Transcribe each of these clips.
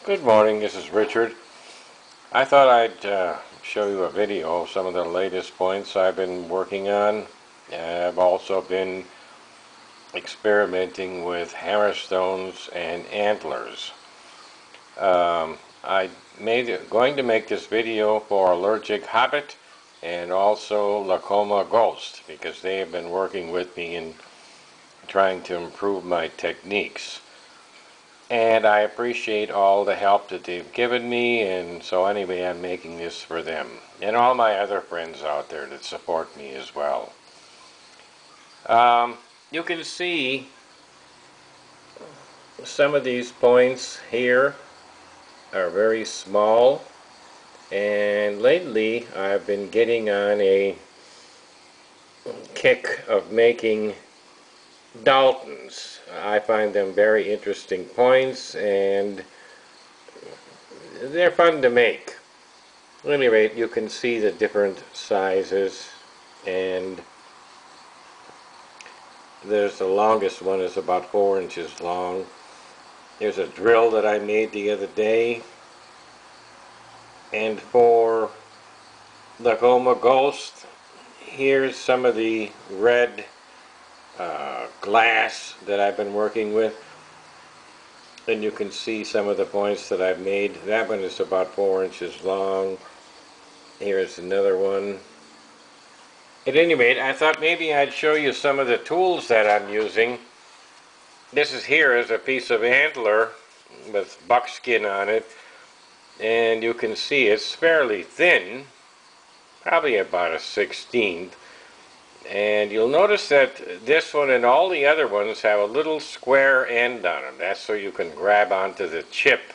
Good morning, this is Richard. I thought I'd show you a video of some of the latest points I've been working on. I've also been experimenting with hammerstones and antlers. Going to make this video for Allergic Hobbit and also Lacoma Ghost because they have been working with me in trying to improve my techniques. And I appreciate all the help that they've given me, and so anyway, I'm making this for them. And all my other friends out there that support me as well. You can see some of these points here are very small, and lately I've been getting on a kick of making Daltons. I find them very interesting points and they're fun to make. At any rate, you can see the different sizes, and there's the longest one is about 4 inches long. There's a drill that I made the other day, and for Lacoma Ghost, here's some of the red glass that I've been working with, and you can see some of the points that I've made. That one is about 4 inches long. Here's another one. At any rate, I thought maybe I'd show you some of the tools that I'm using. This is a piece of antler with buckskin on it, and you can see it's fairly thin, probably about a 1/16. And you'll notice that this one and all the other ones have a little square end on them. That's so you can grab onto the chip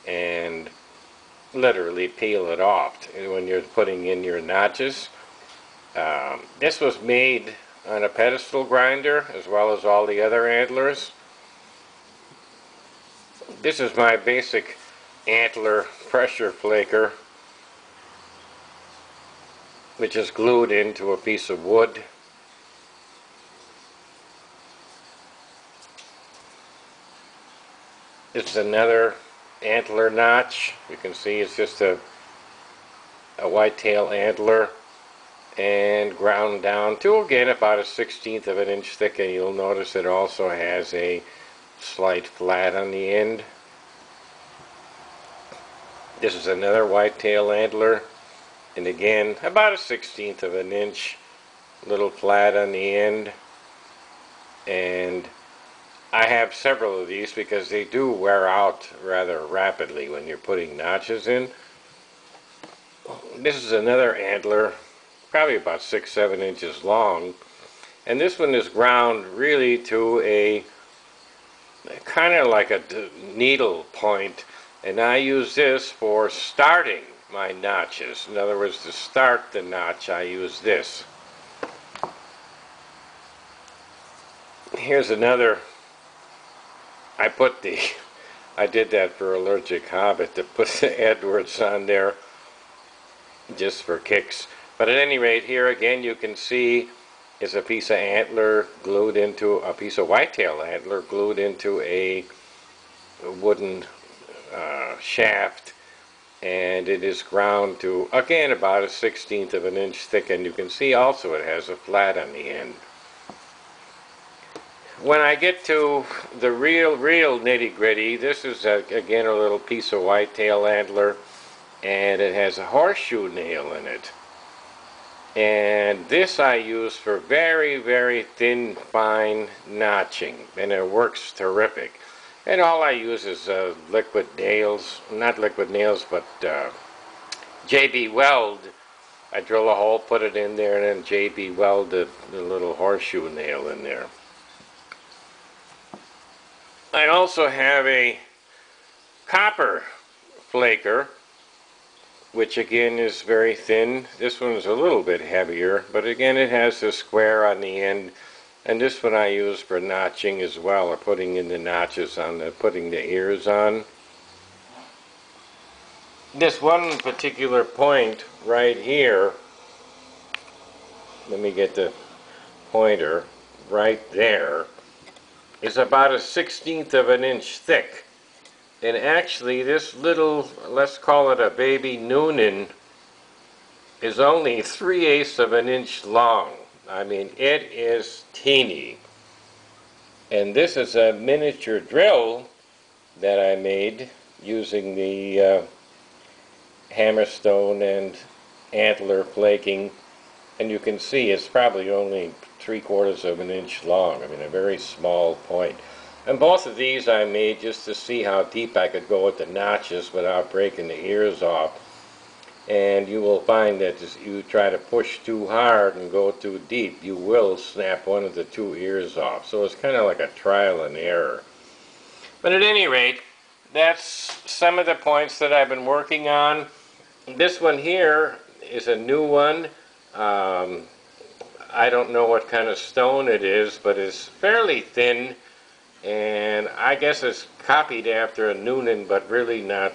and literally peel it off when you're putting in your notches. This was made on a pedestal grinder as well as all the other antlers. This is my basic antler pressure flaker, which is glued into a piece of wood. This is another antler notch. You can see it's just a whitetail antler and ground down to, again, about a 1/16 of an inch thick, and you'll notice it also has a slight flat on the end. This is another whitetail antler, and again about a 1/16 of an inch, little flat on the end. And I have several of these because they do wear out rather rapidly when you're putting notches in. This is another antler, probably about 6-7 inches long, and this one is ground really to a kind of like a needle point, and I use this for starting my notches. In other words, to start the notch, I use this. Here's another. I did that for Allergic Hobbit, to put the Edwards on there just for kicks. But at any rate, here again you can see is a piece of antler glued into a piece of whitetail antler glued into a wooden shaft, and it is ground to, again, about a 1/16 of an inch thick, and you can see also it has a flat on the end. When I get to the real nitty-gritty, this is again a little piece of whitetail antler, and it has a horseshoe nail in it. And this I use for very thin, fine notching, and it works terrific. And all I use is liquid nails, not liquid nails, but JB Weld. I drill a hole, put it in there, and then JB Weld the little horseshoe nail in there. I also have a copper flaker, which again is very thin. This one is a little bit heavier, but again it has a square on the end, and this one I use for notching as well, or putting in the notches on putting the ears on. This one particular point right here, let me get the pointer right there, is about a 1/16 of an inch thick. And actually this little, let's call it a baby noonan, is only 3/8 of an inch long. I mean, it is teeny. And this is a miniature drill that I made using the hammerstone and antler flaking. And you can see it's probably only 3/4 of an inch long. I mean, a very small point. And both of these I made just to see how deep I could go with the notches without breaking the ears off. And you will find that if you try to push too hard and go too deep, you will snap one of the two ears off. So it's kind of like a trial and error. But at any rate, that's some of the points that I've been working on. This one here is a new one. I don't know what kind of stone it is, but it's fairly thin, and I guess it's copied after a noonan, but really not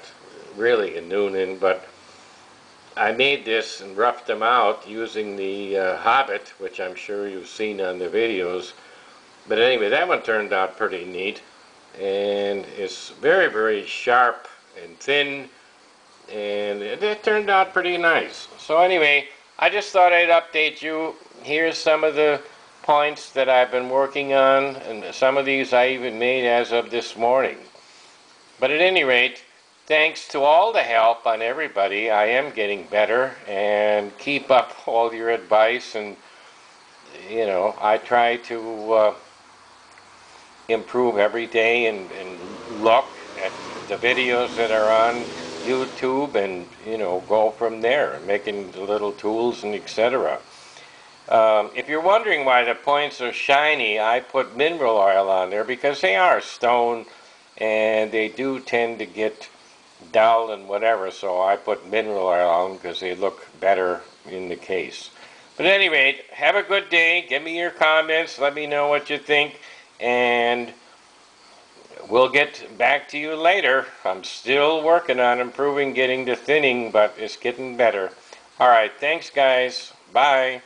really a noonan. But I made this and roughed them out using the Hobbit, which I'm sure you've seen on the videos. But anyway, that one turned out pretty neat, and it's very, very sharp and thin, and it turned out pretty nice. So anyway, I just thought I'd update you. Here's some of the points that I've been working on, and some of these I even made as of this morning. But at any rate, thanks to all the help on everybody, I am getting better, and keep up all your advice. And you know, I try to improve every day and look at the videos that are on YouTube, and you know, go from there, making the little tools and etc. If you're wondering why the points are shiny, I put mineral oil on there because they are stone and they do tend to get dull and whatever, so I put mineral oil on them because they look better in the case. But at any rate, have a good day. Give me your comments. Let me know what you think, and we'll get back to you later. I'm still working on improving getting to thinning, but it's getting better. All right, thanks guys. Bye.